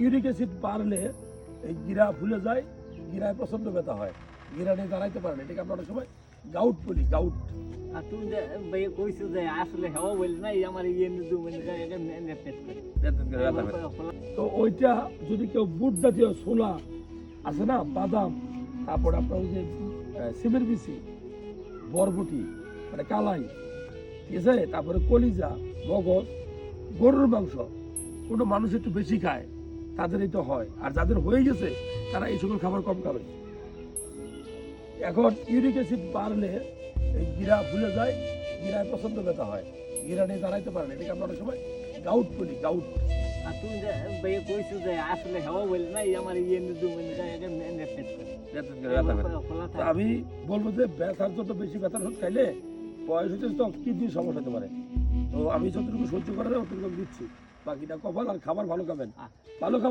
Uric acid বাড়লে এই গিরা ফুলে যায়, গিরায় প্রচন্ড ব্যথা হয়, গিরা নিয়ে দাঁড়াইতে পারে না, এটাকে আমরা অনেক সময় গাউট বলি, গাউট। আর তুমি যে ভাই কইছো যে আসলে হেওয়া বলি নাই আমার ইয়ে দু মিনিট পেট করে তো ওইটা যদি কেউ বুট জাতীয় ছোলা আছে না, বাদাম, তারপরে আপনার ওই যে সিমের বিচি, বরবটি, মানে কালাই, ঠিক আছে, তারপরে কলিজা, মগজ, গরুর মাংস, কোনো মানুষ একটু বেশি খায় তাদের এটা হয়, আর যাদের হয়ে গেছে তারা এই সকল খাবার কম খাবে। এখন ইউরিক অ্যাসিড বাড়লে এই গিরা ফুলে যায়, গিরায় প্রচন্ড ব্যথা হয়, গিরা নিয়ে দাঁড়াইতে পারে না, এটাকে আমরা অনেক সময় গাউট বলি, গাউট। আর তুমি যে ভাই কইছো যে আসলে হেওয়া বলি নাই আমার ইয়ে দু মিনিট পেট করে তো আমি বলবো যে ব্যথার যত বেশি ব্যথার ওষুধ খাইলে বয়স হচ্ছে তো কিডনির সমস্যা হতে পারে। তো আমি যতটুকু সহ্য করা যায় অতটুকু দিচ্ছি, বাকিটা কপাল, আর খাবার ভালো খাবেন, ভালো খাবার।